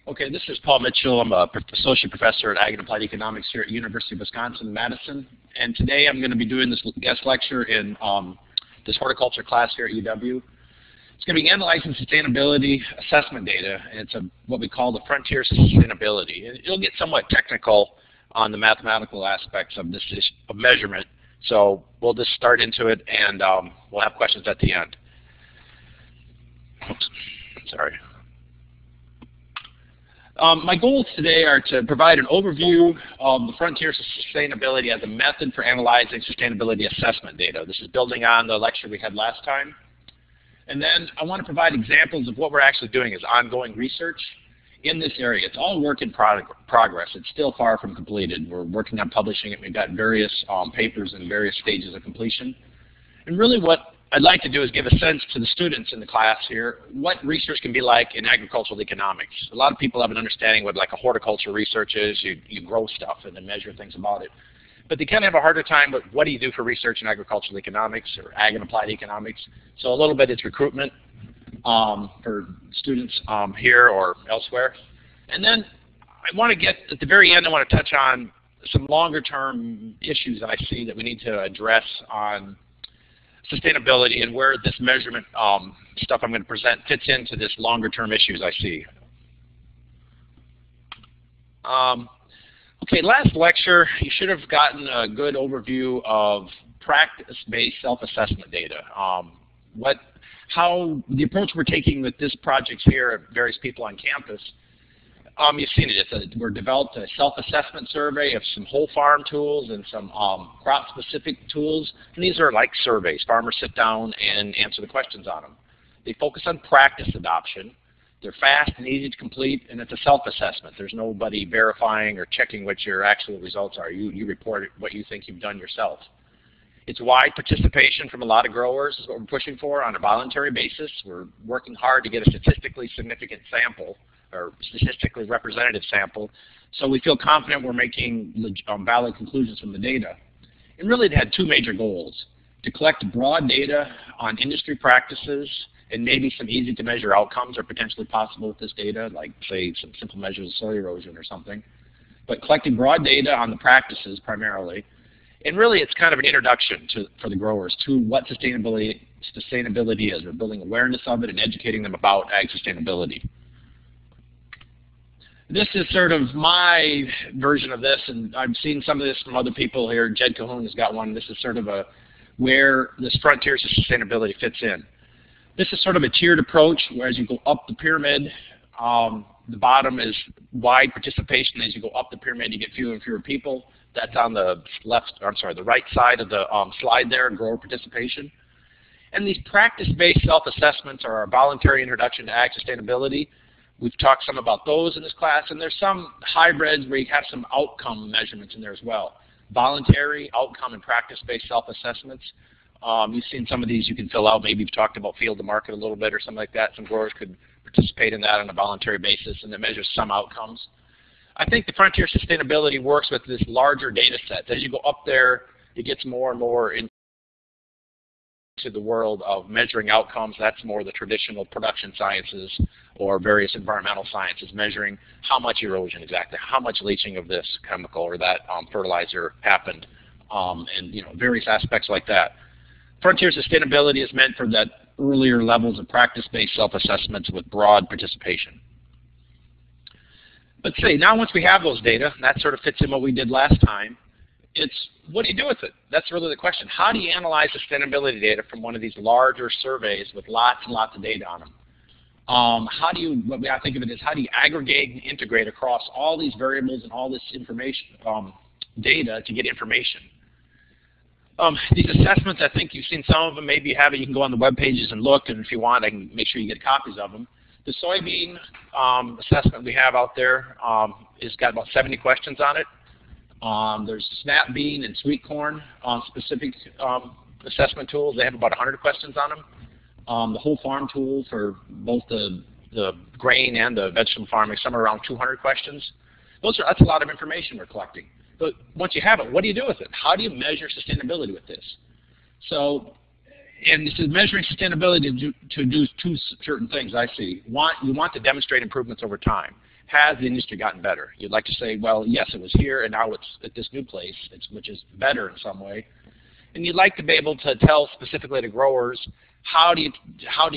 Okay, this is Paul Mitchell. I'm a associate professor at Ag and Applied Economics here at University of Wisconsin-Madison. And today I'm going to be doing this guest lecture in this horticulture class here at UW. It's going to be analyzing sustainability assessment data, and it's what we call the frontiers of sustainability. And it'll get somewhat technical on the mathematical aspects of this of measurement. So we'll just start into it, and we'll have questions at the end. Oops, sorry. My goals today are to provide an overview of the frontiers of sustainability as a method for analyzing sustainability assessment data. This is building on the lecture we had last time. And then I want to provide examples of what we're actually doing as ongoing research in this area. It's all work in progress. It's still far from completed. We're working on publishing it. We've got various papers in various stages of completion. And really what I'd like to do is give a sense to the students in the class here what research can be like in agricultural economics. A lot of people have an understanding what like a horticulture research is. You grow stuff and then measure things about it. But they kind of have a harder time with what do you do for research in agricultural economics or ag and applied economics. So a little bit it's recruitment for students here or elsewhere. And then I want to get, at the very end, I want to touch on some longer term issues that I see that we need to address on sustainability and where this measurement stuff I'm going to present fits into this longer term issues I see. Okay, last lecture, you should have gotten a good overview of practice-based self-assessment data. How the approach we're taking with this project here at various people on campus, you've seen it. We're developed a self-assessment survey of some whole farm tools and some crop-specific tools. And these are like surveys. Farmers sit down and answer the questions on them. They focus on practice adoption. They're fast and easy to complete, and it's a self-assessment. There's nobody verifying or checking what your actual results are. You report what you think you've done yourself. It's wide participation from a lot of growers is what we're pushing for on a voluntary basis. We're working hard to get a statistically significant sample or statistically representative sample, so we feel confident we're making valid conclusions from the data. And really it had two major goals: to collect broad data on industry practices, and maybe some easy to measure outcomes are potentially possible with this data, like say some simple measures of soil erosion or something. But collecting broad data on the practices primarily. And really it's kind of an introduction for the growers to what sustainability is. We're building awareness of it and educating them about ag sustainability. This is sort of my version of this, and I've seen some of this from other people here. Jed Cahoon has got one. This is sort of where this frontiers of sustainability fits in. This is sort of a tiered approach, where as you go up the pyramid, the bottom is wide participation. As you go up the pyramid, you get fewer and fewer people. That's on the the right side of the slide there, grower participation. And these practice-based self-assessments are our voluntary introduction to ag sustainability. We've talked some about those in this class, and there's some hybrids where you have some outcome measurements in there as well. Voluntary, outcome, and practice-based self-assessments. You've seen some of these you can fill out. Maybe you've talked about field to market a little bit or something like that. Some growers could participate in that on a voluntary basis, and it measures some outcomes. I think the frontier sustainability works with this larger data set. As you go up there, it gets more and more into the world of measuring outcomes. That's more the traditional production sciences or various environmental sciences, measuring how much erosion exactly, how much leaching of this chemical or that fertilizer happened, and various aspects like that. Frontier sustainability is meant for that earlier levels of practice-based self-assessments with broad participation. But say, now once we have those data, and that sort of fits in what we did last time, it's what do you do with it? That's really the question. How do you analyze sustainability data from one of these larger surveys with lots and lots of data on them? What I think of it is, how do you aggregate and integrate across all these variables and all this information, data to get information? These assessments, I think you've seen some of them. Maybe you haven't. You can go on the web pages and look, and if you want, I can make sure you get copies of them. The soybean assessment we have out there has got about 70 questions on it. There's snap bean and sweet corn specific assessment tools. They have about 100 questions on them. The whole farm tool for both the grain and the vegetable farming, somewhere around 200 questions. That's a lot of information we're collecting. But once you have it, what do you do with it? How do you measure sustainability with this? So And this is measuring sustainability to do two certain things I see. One, you want to demonstrate improvements over time. Has the industry gotten better? You'd like to say, well, yes, it was here, and now it's at this new place, which is better in some way. And you'd like to be able to tell specifically to growers, how do you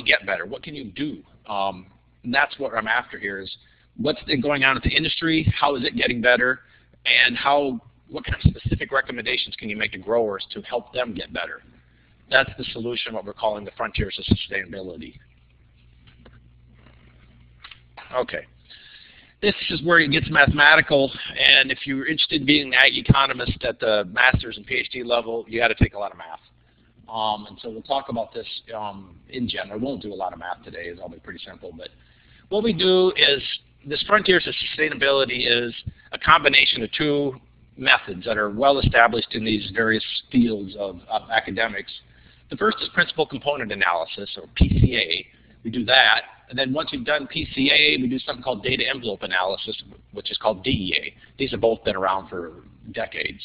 get better? What can you do? And that's what I'm after here is what's going on with the industry, how is it getting better, and what kind of specific recommendations can you make to growers to help them get better? That's the solution, what we're calling the frontiers of sustainability. Okay. This is where it gets mathematical, and if you're interested in being an ag economist at the master's and PhD level, you got to take a lot of math. And so we'll talk about this in general. We won't do a lot of math today. It'll be pretty simple. But what we do is this frontiers of sustainability is a combination of two methods that are well established in these various fields of academics. The first is principal component analysis, or PCA. We do that. And then once we've done PCA, we do something called data envelope analysis, which is called DEA. These have both been around for decades.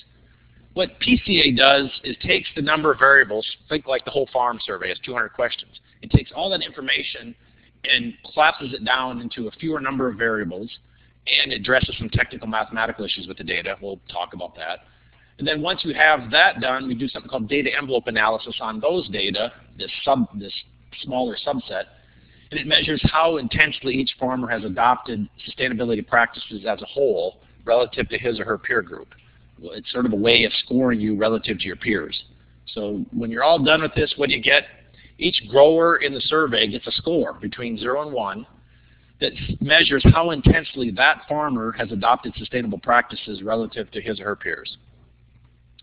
What PCA does is takes the number of variables, think like the whole farm survey has 200 questions. It takes all that information and collapses it down into a fewer number of variables, and addresses some technical mathematical issues with the data. We'll talk about that. And then once we have that done, we do something called data envelope analysis on those data, this smaller subset, and it measures how intensely each farmer has adopted sustainability practices as a whole relative to his or her peer group. Well, it's sort of a way of scoring you relative to your peers. So when you're all done with this, what do you get? Each grower in the survey gets a score between 0 and 1 that measures how intensely that farmer has adopted sustainable practices relative to his or her peers.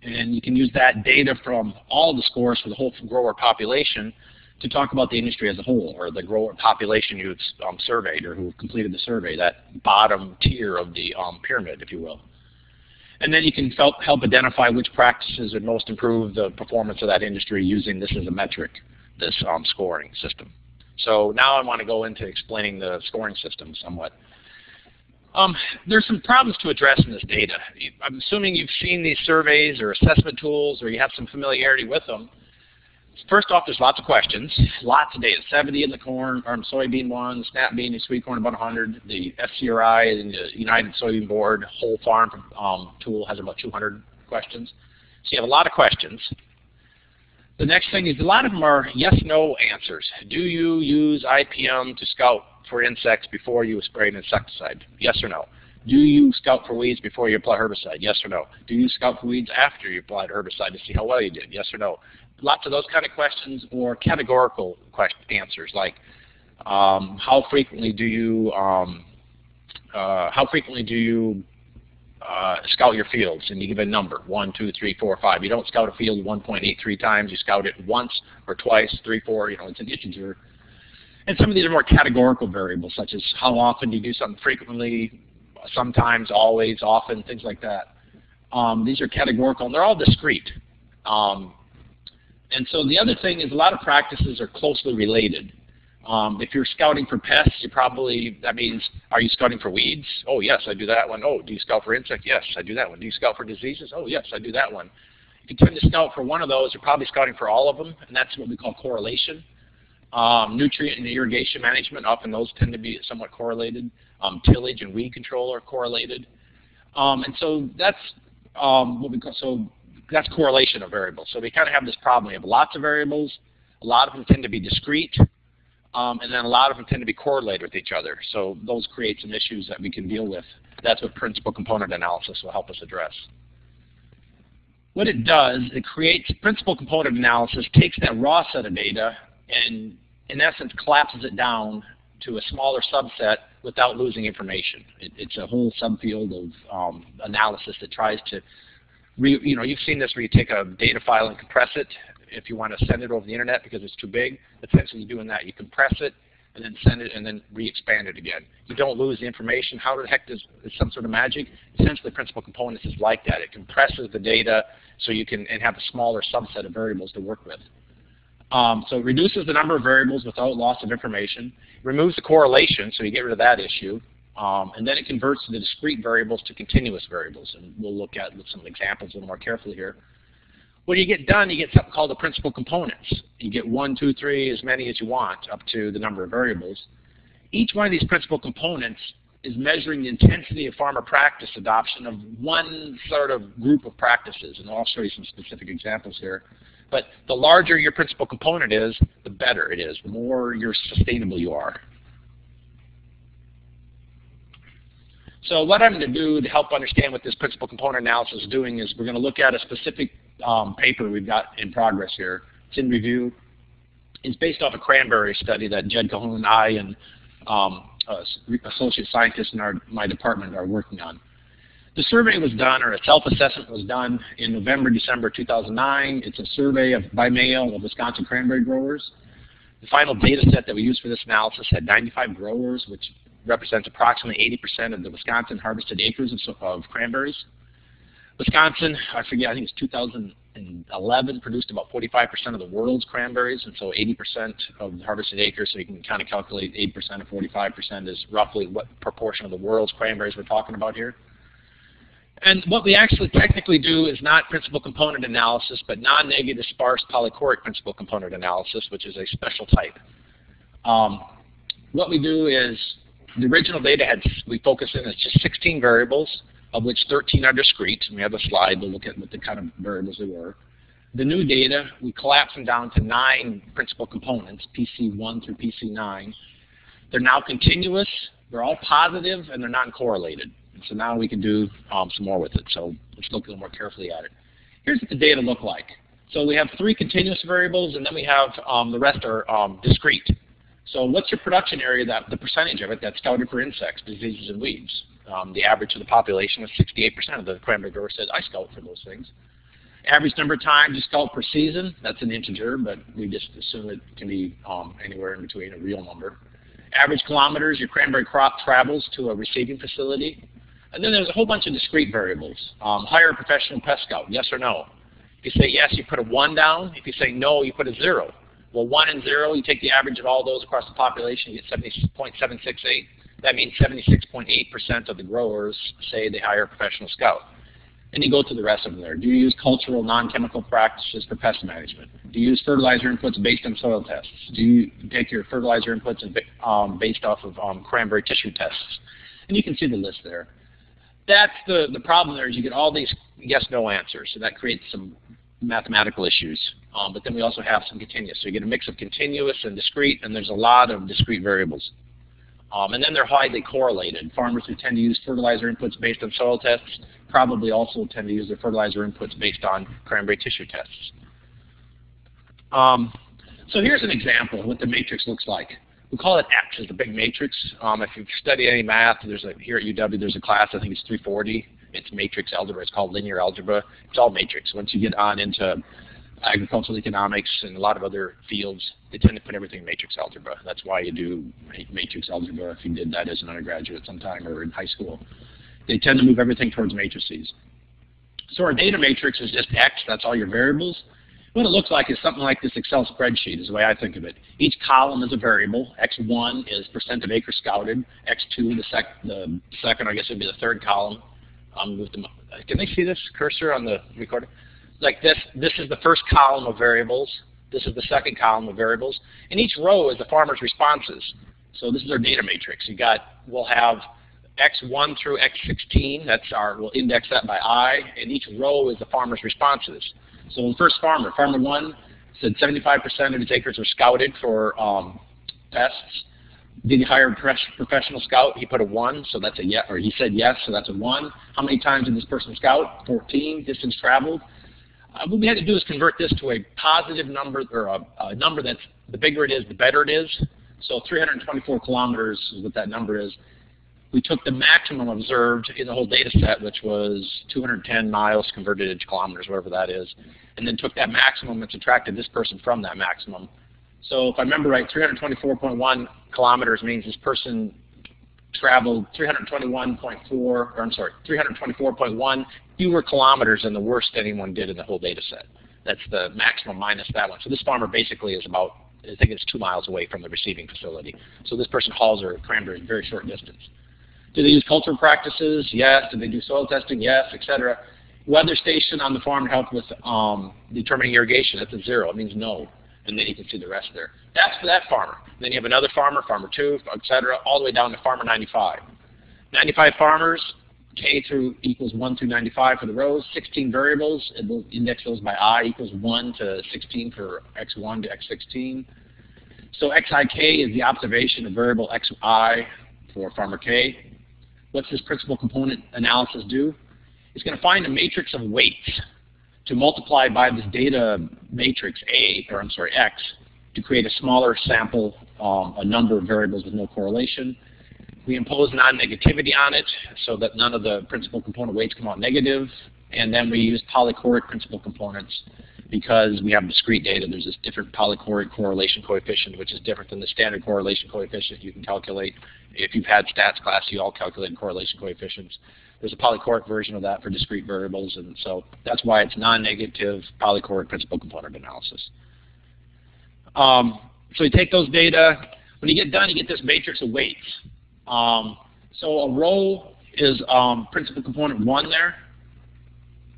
And you can use that data from all the scores for the whole grower population to talk about the industry as a whole, or the grower population you've surveyed or who completed the survey, that bottom tier of the pyramid, if you will. And then you can help identify which practices would most improve the performance of that industry using this as a metric, this scoring system. So now I want to go into explaining the scoring system somewhat. There's some problems to address in this data. I'm assuming you've seen these surveys or assessment tools, or you have some familiarity with them. First off, there's lots of questions, lots of data. 70 in the corn, or soybean one, the snap bean, the sweet corn about 100. The FCRI and the United Soybean Board whole farm tool has about 200 questions. So you have a lot of questions. The next thing is a lot of them are yes/no answers. Do you use IPM to scout for insects before you spray an insecticide? Yes or no? Do you scout for weeds before you apply herbicide? Yes or no? Do you scout for weeds after you apply herbicide to see how well you did? Yes or no? Lots of those kind of questions, or categorical answers like how frequently do you scout your fields, and you give a number 1, 2, 3, 4, 5. You don't scout a field 1.83 times. You scout it once or twice, 3, 4. It's an integer. And some of these are more categorical variables, such as how often do you do something frequently, sometimes, always, often, things like that. These are categorical, and they're all discrete. And so the other thing is a lot of practices are closely related. If you're scouting for pests, that means, are you scouting for weeds? Oh, yes, I do that one. Oh, do you scout for insects? Yes, I do that one. Do you scout for diseases? Oh, yes, I do that one. If you tend to scout for one of those, you're probably scouting for all of them, and that's what we call correlation. Nutrient and irrigation management, often those tend to be somewhat correlated. Tillage and weed control are correlated. And so that's what we call, that's correlation of variables. So we kind of have this problem. We have lots of variables. A lot of them tend to be discrete. And then a lot of them tend to be correlated with each other. So those create some issues that we can deal with. That's what principal component analysis will help us address. What it does, it creates principal component analysis, takes that raw set of data and in essence collapses it down to a smaller subset without losing information. It's a whole subfield of analysis that tries to, you've seen this where you take a data file and compress it. If you want to send it over the internet because it's too big, essentially you're doing that. You compress it and then send it and then re-expand it again. You don't lose the information. How the heck is some sort of magic? Essentially, principal components is like that. It compresses the data so you can have a smaller subset of variables to work with. So it reduces the number of variables without loss of information. It removes the correlation, so you get rid of that issue. And then it converts the discrete variables to continuous variables. And we'll look at some examples a little more carefully here. When you get done, you get something called the principal components. You get 1, 2, 3, as many as you want, up to the number of variables. Each one of these principal components is measuring the intensity of farmer practice adoption of one sort of group of practices, and I'll show you some specific examples here. But the larger your principal component is, the better it is, the more you're sustainable you are. So what I'm going to do to help understand what this principal component analysis is doing is we're going to look at a specific paper we've got in progress here. It's in review. It's based off a cranberry study that Jed Cahoon, I, and associate scientists in my department are working on. The survey was done, or a self-assessment was done in November, December 2009. It's a survey by mail of Wisconsin cranberry growers. The final data set that we used for this analysis had 95 growers, which represents approximately 80% of the Wisconsin harvested acres of cranberries. Wisconsin, I forget, I think it's 2011, produced about 45% of the world's cranberries, and so 80% of the harvested acres, so you can kind of calculate 8% or 45% is roughly what proportion of the world's cranberries we're talking about here. And what we actually technically do is not principal component analysis, but non-negative sparse polychoric principal component analysis, which is a special type. What we do is, the original data we focus in as just 16 variables, of which 13 are discrete. And we have a slide to look at what the kind of variables they were. The new data, we collapse them down to 9 principal components, PC1 through PC9. They're now continuous, they're all positive, and they're non-correlated. And so now we can do some more with it. So let's look a little more carefully at it. Here's what the data look like. So we have 3 continuous variables, and then we have the rest are discrete. So what's your production area, the percentage of it that's scouted for insects, diseases, and weeds? The average of the population is 68% of the cranberry growers said, I scout for those things. Average number of times you scout per season, that's an integer, but we just assume it can be anywhere in between a real number. Average kilometers your cranberry crop travels to a receiving facility. And then there's a whole bunch of discrete variables. Hire a professional pest scout, yes or no? If you say yes, you put a 1 down. If you say no, you put a 0. Well, 1 and 0, you take the average of all those across the population, you get 70.768. That means 76.8% of the growers say they hire a professional scout. And you go to the rest of them there. Do you use cultural, non-chemical practices for pest management? Do you use fertilizer inputs based on soil tests? Do you take your fertilizer inputs based off of cranberry tissue tests? And you can see the list there. That's the problem there is you get all these yes-no answers, so that creates some mathematical issues. But then we also have some continuous. So you get a mix of continuous and discrete, and there's a lot of discrete variables. And then they're highly correlated. Farmers who tend to use fertilizer inputs based on soil tests probably also tend to use their fertilizer inputs based on cranberry tissue tests. So here's an example of what the matrix looks like. We call it X as the big matrix. If you study any math, here at UW there's a class, I think it's 340. It's matrix algebra. It's called linear algebra. It's all matrix. Once you get on into agricultural economics and a lot of other fields, they tend to put everything in matrix algebra. That's why you do matrix algebra if you did that as an undergraduate sometime or in high school. They tend to move everything towards matrices. So our data matrix is just X. That's all your variables. What it looks like is something like this Excel spreadsheet is the way I think of it. Each column is a variable. X1 is % of acres scouted. X2, the second, I guess would be the third column. Can they see this cursor on the recorder? Like this is the first column of variables. This is the second column of variables. And each row is the farmer's responses. So this is our data matrix. We'll have X1 through X16. We'll index that by I. And each row is the farmer's responses. So the first farmer 1, said 75% of his acres are scouted for pests. Did he hire a professional scout? He put a 1, so that's a yes, or he said yes, so that's a 1. How many times did this person scout? 14. Distance traveled. What we had to do is convert this to a positive number, or a number that's, the bigger it is, the better it is. So 324 kilometers is what that number is. We took the maximum observed in the whole data set, which was 210 miles converted into kilometers, whatever that is, and then took that maximum and subtracted this person from that maximum. So if I remember right, 324.1 kilometers means this person traveled 324.1 fewer kilometers than the worst anyone did in the whole data set. That's the maximum minus that one. So this farmer basically is about, I think it's 2 miles away from the receiving facility. So this person hauls their cranberries a very short distance. Do they use cultural practices? Yes. Do they do soil testing? Yes, etc. Weather station on the farm to help with determining irrigation. That's a 0. It means no. And then you can see the rest there. That's for that farmer. Then you have another farmer, farmer 2, etc., all the way down to farmer 95. 95 farmers, K through equals 1 through 95 for the rows, 16 variables, and we'll index those by I equals 1 to 16 for X1 to X16. So XIK is the observation of variable XI for farmer K. What's this principal component analysis do? It's going to find a matrix of weights to multiply by this data matrix X to create a smaller sample, a number of variables with no correlation. We impose non-negativity on it so that none of the principal component weights come out negative, and then we use polychoric principal components because we have discrete data. There's this different polychoric correlation coefficient, which is different than the standard correlation coefficient you can calculate. If you've had stats class, you all calculate correlation coefficients. There's a polychoric version of that for discrete variables, and so that's why it's non-negative polychoric principal component analysis. So you take those data. When you get done, you get this matrix of weights. So a row is principal component 1 there,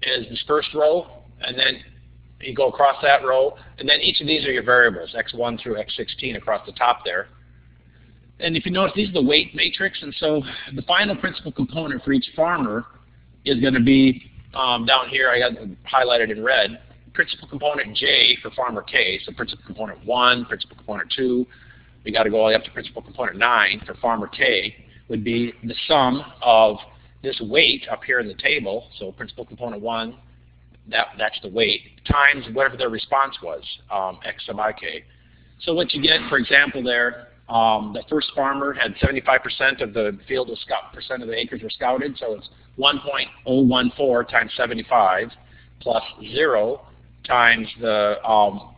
is this first row, and then you go across that row, and then each of these are your variables, X1 through X16 across the top there. And if you notice, these are the weight matrix, and so the final principal component for each farmer is going to be down here. I got highlighted in red. Principal component J for farmer K, so principal component 1, principal component 2. We got to go all the way up to principal component 9 for farmer K would be the sum of this weight up here in the table. So principal component 1, that's the weight, times whatever their response was, X sub IK. So what you get, for example, there. The first farmer had 75% of the field was percent of the acres were scouted, so it's 1.014 times 75 plus 0 times the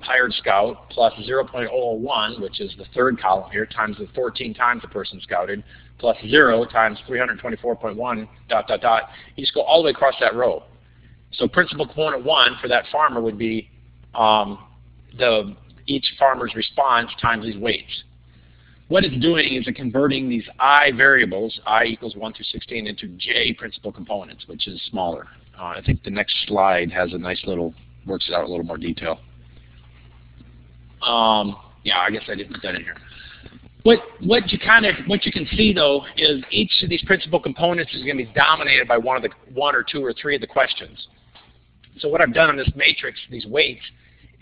hired scout plus 0.001, which is the third column here, times the 14 times the person scouted, plus 0 times 324.1 dot dot dot. You just go all the way across that row. So principal component 1 for that farmer would be each farmer's response times these weights. What it's doing is it's converting these I variables, I equals 1 through 16, into J principal components, which is smaller. I think the next slide has a nice little, works it out a little more detail. Yeah, I guess I didn't put that in here. What you can see though is each of these principal components is going to be dominated by one or two or three of the questions. So what I've done on this matrix, these weights,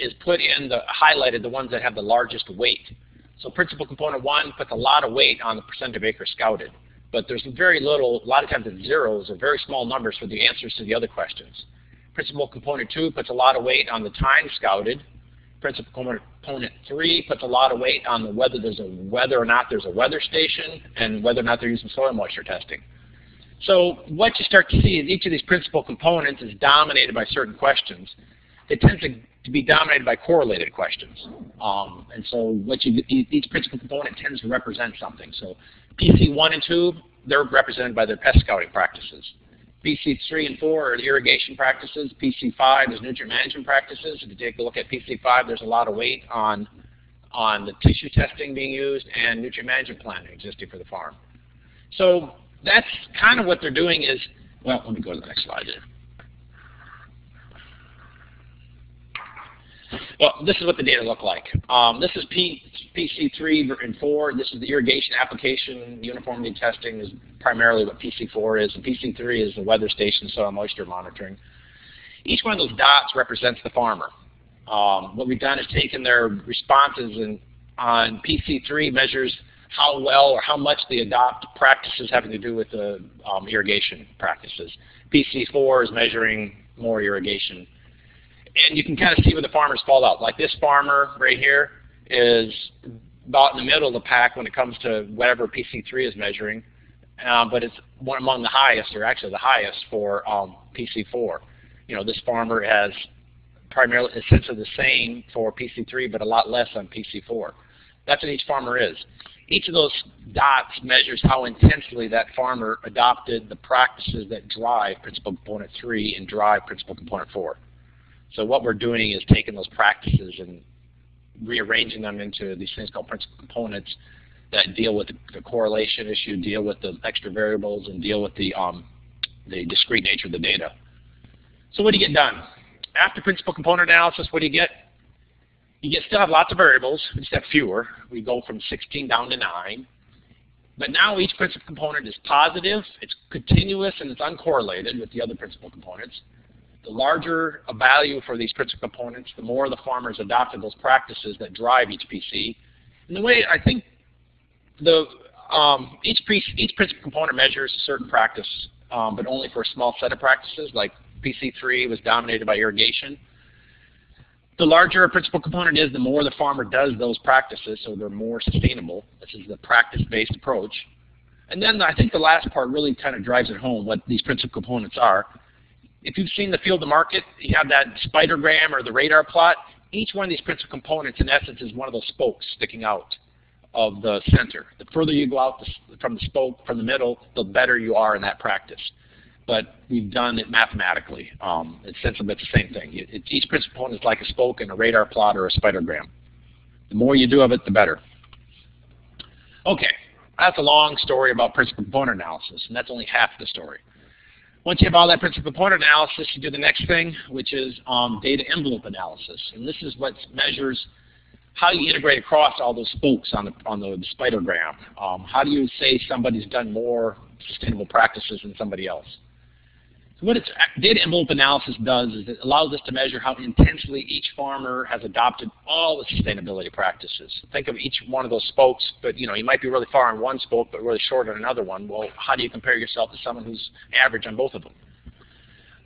is put in highlighted the ones that have the largest weight. So principal component 1 puts a lot of weight on the percent of acres scouted, but there's very little, a lot of times it's zeros or very small numbers for the answers to the other questions. Principal component 2 puts a lot of weight on the time scouted. Principal component 3 puts a lot of weight on whether or not there's a weather station and whether or not they're using soil moisture testing. So what you start to see is each of these principal components is dominated by certain questions. It tends to be dominated by correlated questions. And so each principal component tends to represent something. So PC 1 and 2, they're represented by their pest scouting practices. PC 3 and 4 are the irrigation practices. PC 5 is nutrient management practices. If you take a look at PC 5, there's a lot of weight on the tissue testing being used and nutrient management planning existing for the farm. So that's kind of what they're doing is, well, let me go to the next slide here. Well, this is what the data look like. This is PC 3 and 4. This is the irrigation application. Uniformity testing is primarily what PC 4 is, and PC 3 is the weather station soil moisture monitoring. Each one of those dots represents the farmer. What we've done is taken their responses, and on PC 3 measures how well or how much they adopt practices having to do with the irrigation practices. PC 4 is measuring more irrigation. And you can kind of see where the farmers fall out. Like this farmer right here is about in the middle of the pack when it comes to whatever PC3 is measuring, but it's one among the highest, or actually the highest for PC4. You know, this farmer has primarily essentially the same for PC3, but a lot less on PC4. That's what each farmer is. Each of those dots measures how intensely that farmer adopted the practices that drive principal component 3 and drive principal component 4. So what we're doing is taking those practices and rearranging them into these things called principal components that deal with the correlation issue, deal with the extra variables, and deal with the discrete nature of the data. So what do you get done? After principal component analysis, what do you get? You still have lots of variables, we just have fewer. We go from 16 down to 9. But now each principal component is positive, it's continuous, and it's uncorrelated with the other principal components. The larger a value for these principal components, the more the farmers adopted those practices that drive each PC. And the way I think each principal component measures a certain practice, but only for a small set of practices, like PC3 was dominated by irrigation. The larger a principal component is, the more the farmer does those practices, so they're more sustainable. This is the practice-based approach. And then I think the last part really kind of drives it home what these principal components are. If you've seen the field to market, you have that spidergram or the radar plot. Each one of these principal components, in essence, is one of those spokes sticking out of the center. The further you go out from the spoke, from the middle, the better you are in that practice. But we've done it mathematically. It's essentially the same thing. Each principal component is like a spoke in a radar plot or a spidergram. The more you do of it, the better. Okay, that's a long story about principal component analysis, and that's only half the story. Once you have all that principal component analysis, you do the next thing, which is data envelope analysis. And this is what measures how you integrate across all those spokes on the spidergram. How do you say somebody's done more sustainable practices than somebody else? So what data envelope analysis does is it allows us to measure how intensely each farmer has adopted all the sustainability practices. Think of each one of those spokes, but you might be really far on one spoke but really short on another one. Well, how do you compare yourself to someone who's average on both of them?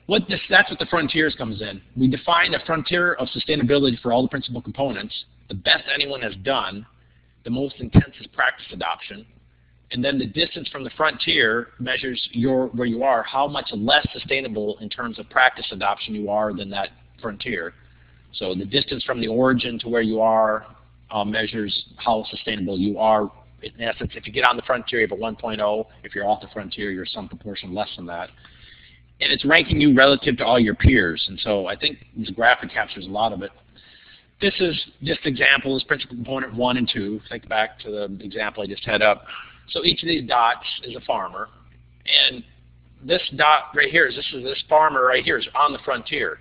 That's what the frontiers comes in. We define a frontier of sustainability for all the principal components, the best anyone has done, the most intensive practice adoption, and then the distance from the frontier measures where you are, how much less sustainable in terms of practice adoption you are than that frontier. So the distance from the origin to where you are measures how sustainable you are. In essence, if you get on the frontier, you have a 1.0. If you're off the frontier, you're some proportion less than that. And it's ranking you relative to all your peers. And so I think this graphic captures a lot of it. This is just examples, principal component 1 and 2. Think back to the example I just had up. So each of these dots is a farmer, and this dot right here is this farmer right here is on the frontier.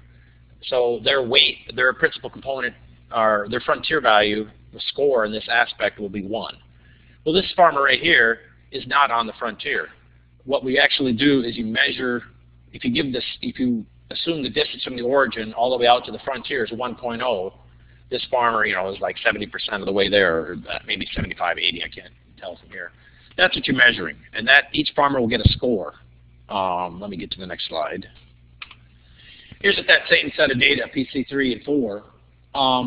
So their weight, their principal component, or their frontier value, the score in this aspect will be 1. Well, this farmer right here is not on the frontier. What we actually do is you measure, if you assume the distance from the origin all the way out to the frontier is 1.0, this farmer, is like 70% of the way there, or maybe 75, 80, I can't tell from here. That's what you're measuring, and that each farmer will get a score. Let me get to the next slide. Here's that same set of data, PC3 and 4.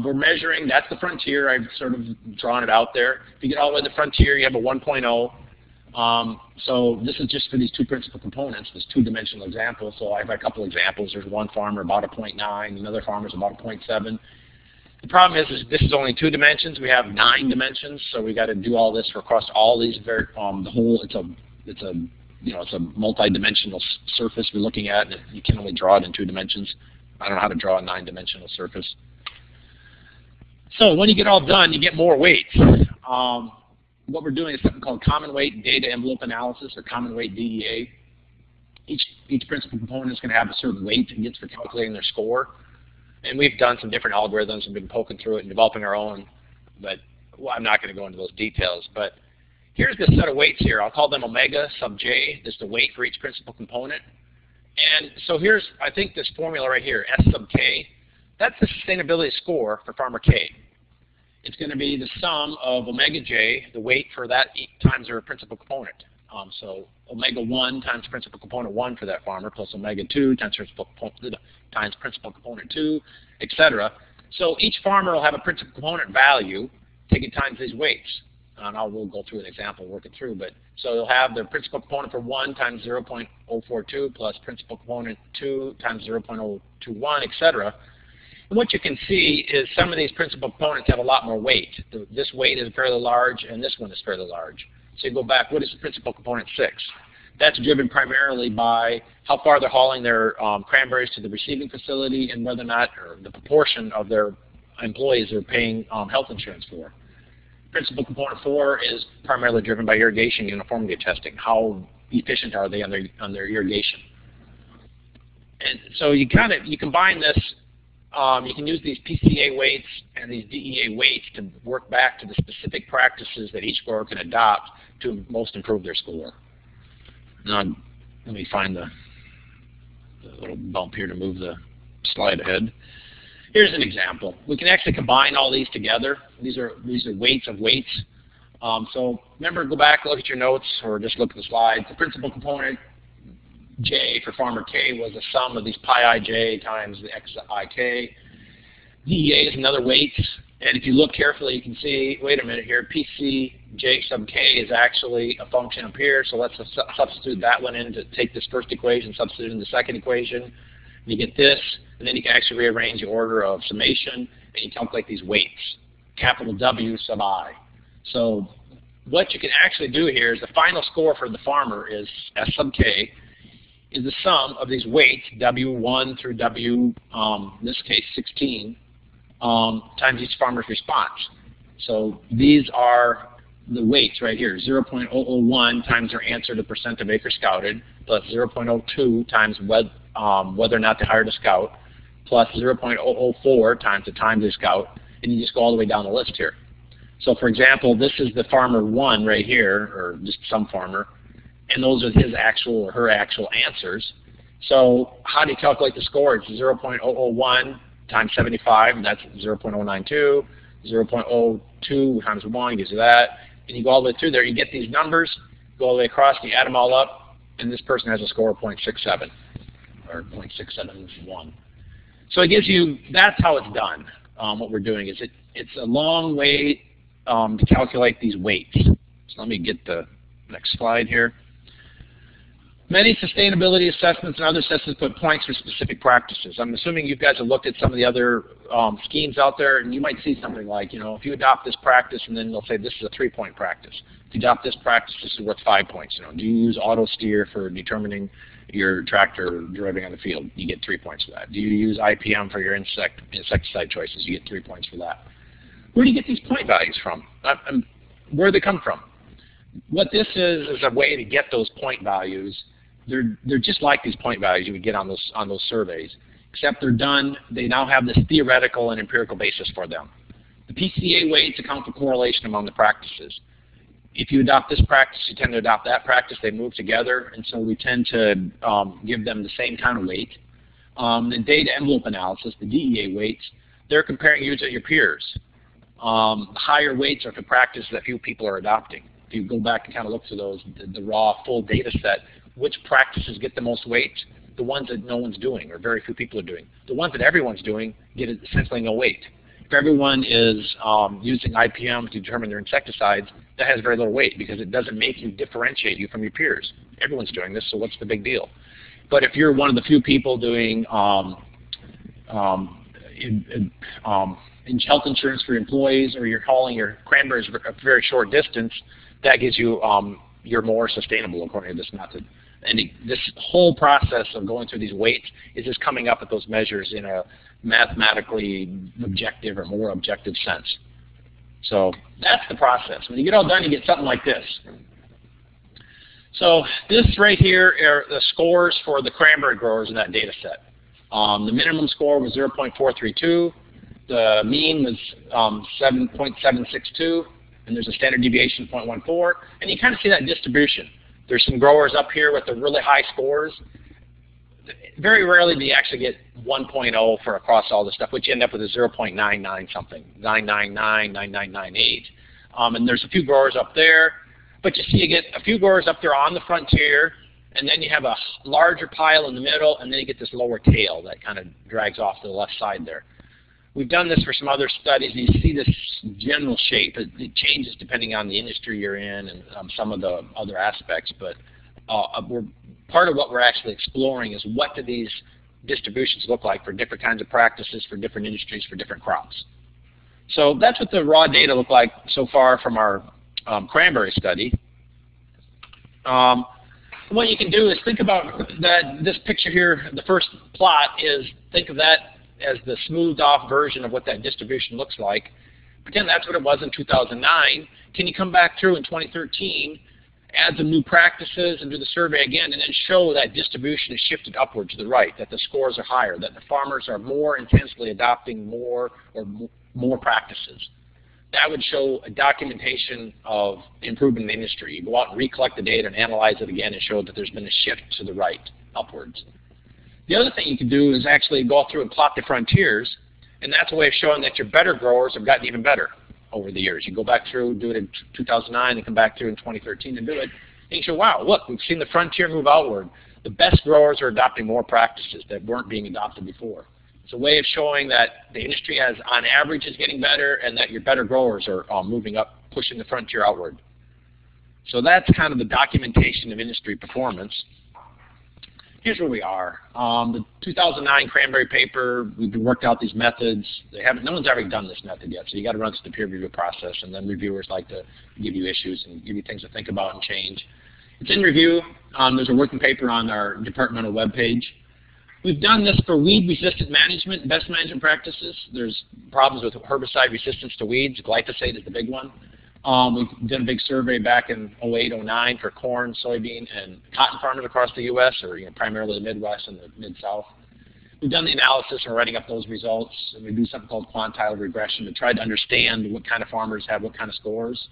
We're measuring, that's the frontier. I've sort of drawn it out there. If you get all the way to the frontier, you have a 1.0. So this is just for these two principal components, this two-dimensional example. So I have a couple examples. There's one farmer about a 0.9, another farmer is about a 0.7. The problem is this is only 2 dimensions. We have 9 dimensions, so we got to do all this for across all these. The whole it's a multi-dimensional surface we're looking at, and you can only draw it in 2 dimensions. I don't know how to draw a 9-dimensional surface. So when you get all done, you get more weights. What we're doing is something called common weight data envelope analysis, or common weight DEA. Each principal component is going to have a certain weight it gets for calculating their score. And we've done some different algorithms and been poking through it and developing our own, but I'm not going to go into those details. But here's this set of weights here. I'll call them omega sub j. This is the weight for each principal component. And so here's, I think, this formula right here, S sub k. That's the sustainability score for farmer K. It's going to be the sum of omega j, the weight for that, times their principal component. So omega 1 times principal component 1 for that farmer, plus omega 2 times principal component 2, etc. So each farmer will have a principal component value taken times these weights. And we'll go through an example, work it through. But so they'll have their principal component for 1 times 0.042 plus principal component 2 times 0.021, etc. And what you can see is some of these principal components have a lot more weight. This weight is fairly large, and this one is fairly large. So you go back, what is the principal component 6? That's driven primarily by how far they're hauling their cranberries to the receiving facility and whether or not, or the proportion of their employees are paying health insurance for. Principal component 4 is primarily driven by irrigation uniformity testing. How efficient are they on their irrigation? And so you combine this. You can use these PCA weights and these DEA weights to work back to the specific practices that each grower can adopt to most improve their score. Now, let me find the little bump here to move the slide ahead. Here's an example. We can actually combine all these together. These are weights of weights. So remember, go back, look at your notes, or just look at the slides. The principal component, J for farmer K, was the sum of these pi ij times the xik. DEA is another weight, and if you look carefully, you can see, wait a minute here, PC J sub K is actually a function up here, so let's substitute that one in to take this first equation, substitute in the second equation, and you get this, and then you can actually rearrange the order of summation, and you calculate these weights, capital W sub I. So what you can actually do here is the final score for the farmer is S sub K, is the sum of these weights, W1 through W, in this case 16, times each farmer's response. So these are the weights right here, 0.001 times their answer to percent of acres scouted, plus 0.02 times whether or not they hired a scout, plus 0.004 times the time they scout, and you just go all the way down the list here. So for example, this is the farmer 1 right here, or just some farmer, and those are his actual or her actual answers. So how do you calculate the score? It's 0.001 times 75, that's 0.092, 0.02 times 1 gives you that, and you go all the way through there, you get these numbers, go all the way across, you add them all up, and this person has a score of 0.67, or 0.671. So it gives you, that's how it's done. What we're doing is it's a long way to calculate these weights. So let me get the next slide here. Many sustainability assessments and other assessments put points for specific practices. I'm assuming you guys have looked at some of the other schemes out there, and you might see something like, you know, if you adopt this practice, and then they'll say this is a 3-point practice. If you adopt this practice, this is worth 5 points. You know, do you use auto steer for determining your tractor driving on the field? You get 3 points for that. Do you use IPM for your insecticide choices? You get 3 points for that. Where do you get these point values from? Where do they come from? What this is a way to get those point values. They're just like these point values you would get on those surveys, except they're done. They now have this theoretical and empirical basis for them. The PCA weights account for correlation among the practices. If you adopt this practice, you tend to adopt that practice. They move together, and so we tend to give them the same kind of weight. The data envelope analysis, the DEA weights, they're comparing you to your peers. The higher weights are for practices that few people are adopting. If you go back and kind of look through those, the raw full data set, which practices get the most weight? The ones that no one's doing or very few people are doing. The ones that everyone's doing get essentially no weight. If everyone is using IPM to determine their insecticides, that has very little weight because it doesn't make you differentiate you from your peers. Everyone's doing this, so what's the big deal? But if you're one of the few people doing health insurance for employees, or you're hauling your cranberries a very short distance, that gives you, you're more sustainable according to this method. And this whole process of going through these weights is just coming up with those measures in a mathematically objective or more objective sense. So that's the process. When you get all done, you get something like this. So this right here are the scores for the cranberry growers in that data set. The minimum score was 0.432. The mean was 7.762. And there's a standard deviation of 0.14. And you kind of see that distribution. There's some growers up here with the really high scores. Very rarely do you actually get 1.0 for across all this stuff, which you end up with a 0.99 something, 999, 9998. And there's a few growers up there. But you see you get a few growers up there on the frontier, and then you have a larger pile in the middle, and then you get this lower tail that kind of drags off to the left side there. We've done this for some other studies, and you see this general shape. It changes depending on the industry you're in and some of the other aspects, but part of what we're actually exploring is what do these distributions look like for different kinds of practices, for different industries, for different crops. So that's what the raw data look like so far from our cranberry study. What you can do is think about that. This picture here, the first plot, is think of that as the smoothed off version of what that distribution looks like. Pretend that's what it was in 2009. Can you come back through in 2013 add some new practices and do the survey again, and then show that distribution is shifted upward to the right, that the scores are higher, that the farmers are more intensely adopting more practices. That would show a documentation of improvement in the industry. You go out and recollect the data and analyze it again and show that there's been a shift to the right, upwards. The other thing you can do is actually go through and plot the frontiers, and that's a way of showing that your better growers have gotten even better over the years. You go back through, do it in 2009, and come back through in 2013 and do it, and you show, wow, look, we've seen the frontier move outward. The best growers are adopting more practices that weren't being adopted before. It's a way of showing that the industry has, on average, is getting better, and that your better growers are moving up, pushing the frontier outward. So that's kind of the documentation of industry performance. Here's where we are. The 2009 Cranberry paper, we've worked out these methods. No one's ever done this method yet, so you got to run through the peer review process, and then reviewers like to give you issues and give you things to think about and change. It's in review. There's a working paper on our departmental webpage. We've done this for weed-resistant management, best management practices. There's problems with herbicide resistance to weeds. Glyphosate is the big one. We did a big survey back in 08, 09 for corn, soybean, and cotton farmers across the U.S., or primarily the Midwest and the Mid-South. We've done the analysis and we're writing up those results, and we do something called quantile regression to try to understand what kind of farmers have what kind of scores.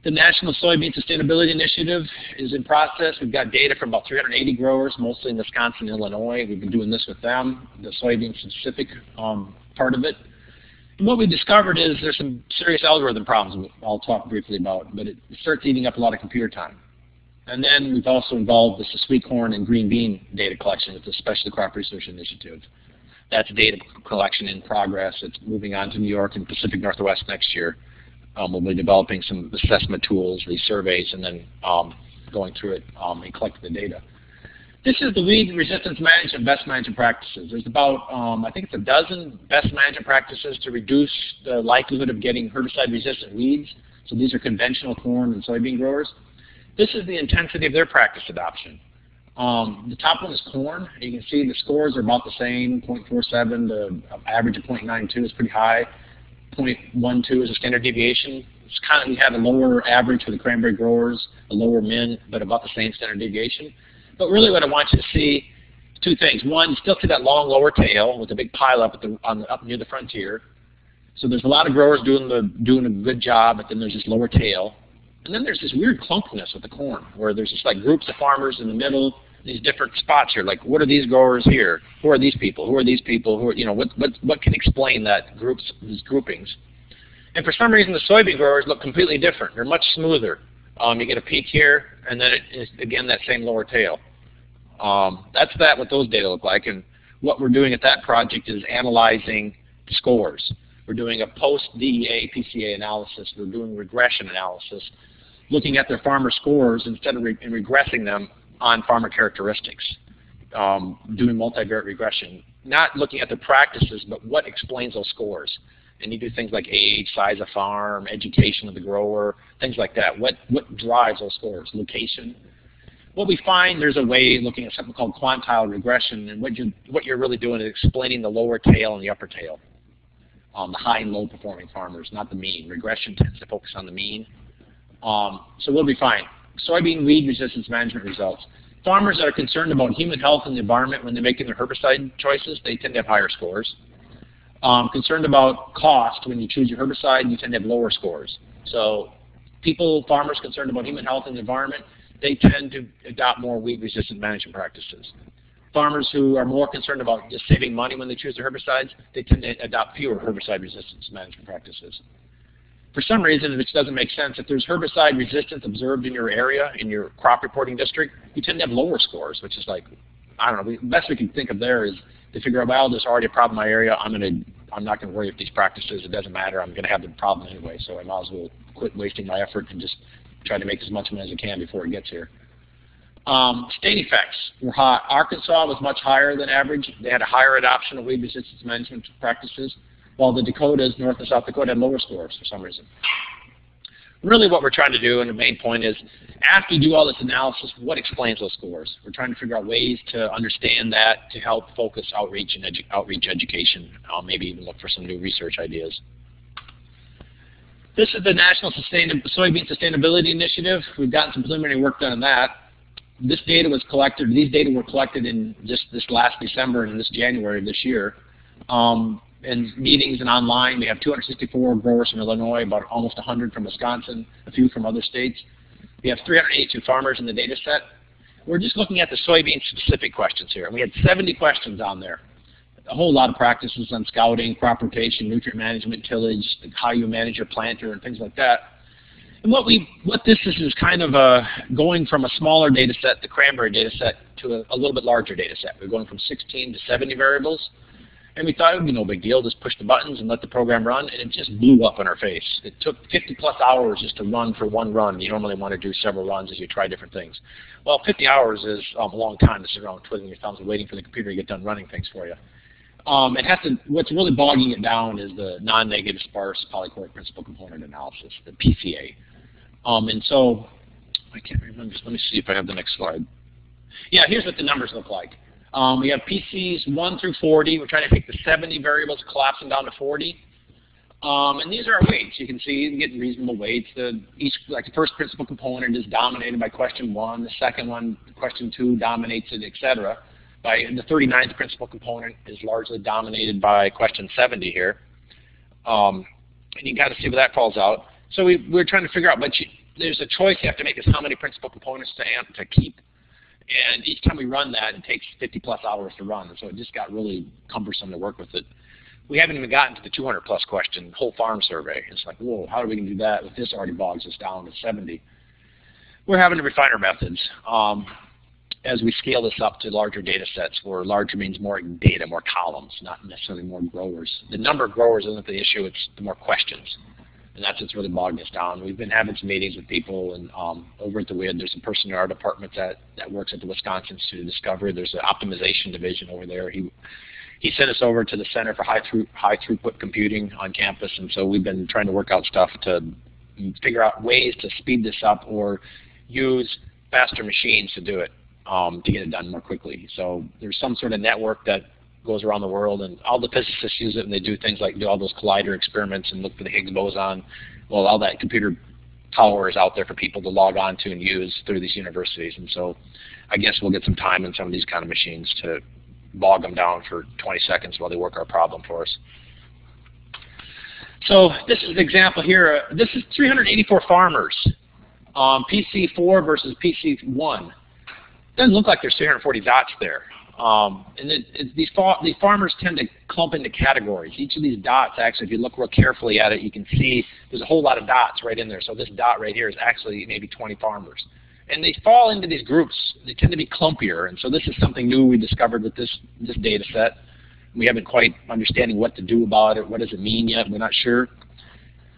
The National Soybean Sustainability Initiative is in process. We've got data from about 380 growers, mostly in Wisconsin and Illinois. We've been doing this with them, the soybean-specific part of it. And what we discovered is there's some serious algorithm problems I'll talk briefly about, but it starts eating up a lot of computer time. And then we've also involved the sweet corn and green bean data collection with the Specialty Crop Research Initiative. That's data collection in progress. It's moving on to New York and Pacific Northwest next year. We'll be developing some assessment tools, these surveys, and then going through it and collecting the data. This is the weed resistance management best management practices. There's about, I think it's a dozen best management practices to reduce the likelihood of getting herbicide-resistant weeds. So these are conventional corn and soybean growers. This is the intensity of their practice adoption. The top one is corn. You can see the scores are about the same, 0.47. The average of 0.92 is pretty high. 0.12 is a standard deviation. It's kind of, we have a lower average for the cranberry growers, a lower min, but about the same standard deviation. But really what I want you to see is two things. One, you still see that long lower tail with the big pile up up near the frontier. So there's a lot of growers doing a good job, but then there's this lower tail. And then there's this weird clunkiness with the corn, where there's just like groups of farmers in the middle, these different spots here. Like, what are these growers here? Who are these people? Who are these people? Who are, what can explain that these groupings? And for some reason, the soybean growers look completely different. They're much smoother. You get a peak here, and then it is, again, that same lower tail. That's what those data look like. And what we're doing at that project is analyzing the scores. We're doing a post-DEA PCA analysis. We're doing regression analysis, looking at their farmer scores instead of regressing them on farmer characteristics, doing multivariate regression, not looking at the practices, but what explains those scores. And you do things like age, size of farm, education of the grower, things like that. What drives those scores? Location. What we find, there's a way looking at something called quantile regression, and what you're really doing is explaining the lower tail and the upper tail, the high and low performing farmers, not the mean. Regression tends to focus on the mean. So we'll be fine. Soybean weed resistance management results. Farmers that are concerned about human health and the environment when they're making their herbicide choices, they tend to have higher scores. Concerned about cost when you choose your herbicide, you tend to have lower scores. So farmers concerned about human health and the environment, they tend to adopt more weed-resistant management practices. Farmers who are more concerned about just saving money when they choose their herbicides, they tend to adopt fewer herbicide resistance management practices. For some reason, which doesn't make sense, if there's herbicide resistance observed in your area, in your crop reporting district, you tend to have lower scores, which is like, I don't know, the best we can think of there is to figure out, well, there's already a problem in my area, I'm not going to worry if these practices, it doesn't matter, I'm going to have the problem anyway, so I might as well quit wasting my effort and just try to make as much money as I can before it gets here. State effects were high. Arkansas was much higher than average. They had a higher adoption of weed resistance management practices, while the Dakotas, North and South Dakota, had lower scores for some reason. Really what we're trying to do, and the main point is, after you do all this analysis, what explains those scores? We're trying to figure out ways to understand that to help focus outreach and outreach education, maybe even look for some new research ideas. This is the National Soybean Sustainability Initiative. We've gotten some preliminary work done on that. This data was collected, these data were collected in just this last December and this January of this year. In meetings and online, we have 264 growers from Illinois, about almost 100 from Wisconsin, a few from other states. We have 382 farmers in the data set. We're just looking at the soybean-specific questions here. And we had 70 questions on there. A whole lot of practices on scouting, crop rotation, nutrient management, tillage, how you manage your planter, and things like that. And what this is kind of going from a smaller data set, the cranberry data set, to a little bit larger data set. We're going from 16 to 70 variables. And we thought it would be no big deal, just push the buttons and let the program run, and it just blew up in our face. It took 50-plus hours just to run for one run. You normally want to do several runs as you try different things. Well, 50 hours is a long time to sit around twiddling your thumbs and waiting for the computer to get done running things for you. What's really bogging it down is the non-negative sparse polychoric principal component analysis, the PCA. And so, I can't remember, let me see if I have the next slide. Yeah, here's what the numbers look like. We have PCs 1 through 40. We're trying to take the 70 variables, collapse them down to 40. And these are our weights. You can see you get reasonable weights. The first principal component is dominated by question 1. The second one, question 2, dominates it, etc. The 39th principal component is largely dominated by question 70 here. And you got to see where that falls out. So we're trying to figure out, but there's a choice you have to make is how many principal components to keep. And each time we run that, it takes 50-plus hours to run. And so it just got really cumbersome to work with it. We haven't even gotten to the 200-plus question whole farm survey. It's like, whoa, how are we going to do that if this already bogs us down to 70? We're having to refine our methods as we scale this up to larger data sets, where larger means more data, more columns, not necessarily more growers. The number of growers isn't the issue, it's the more questions. And that's what's really bogging us down. We've been having some meetings with people, and over at the WID, there's a person in our department that works at the Wisconsin Institute of Discovery. There's an optimization division over there. He sent us over to the Center for High Throughput Computing on campus, and so we've been trying to work out stuff to figure out ways to speed this up or use faster machines to do it, to get it done more quickly. So there's some sort of network that goes around the world, and all the physicists use it, and they do things like do all those collider experiments and look for the Higgs boson. Well, all that computer power is out there for people to log on to and use through these universities, and so I guess we'll get some time in some of these kind of machines to bog them down for 20 seconds while they work our problem for us. So this is an example here. This is 384 farmers, PC4 versus PC1. Doesn't look like there's 340 dots there. These farmers tend to clump into categories. Each of these dots, actually, if you look real carefully at it, you can see there's a whole lot of dots right in there. So this dot right here is actually maybe 20 farmers. And they fall into these groups. They tend to be clumpier. And so this is something new we discovered with this data set. We haven't quite understanding what to do about it. What does it mean yet? We're not sure.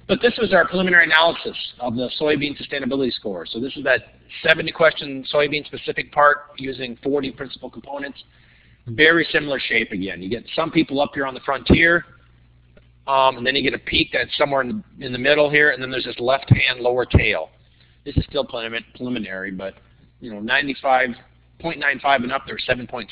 But this was our preliminary analysis of the soybean sustainability score. So this is that 70-question soybean-specific part using 40 principal components. Very similar shape again. You get some people up here on the frontier, and then you get a peak that's somewhere in the middle here, and then there's this left-hand lower tail. This is still preliminary, but 95.95 and up, there's 7.3%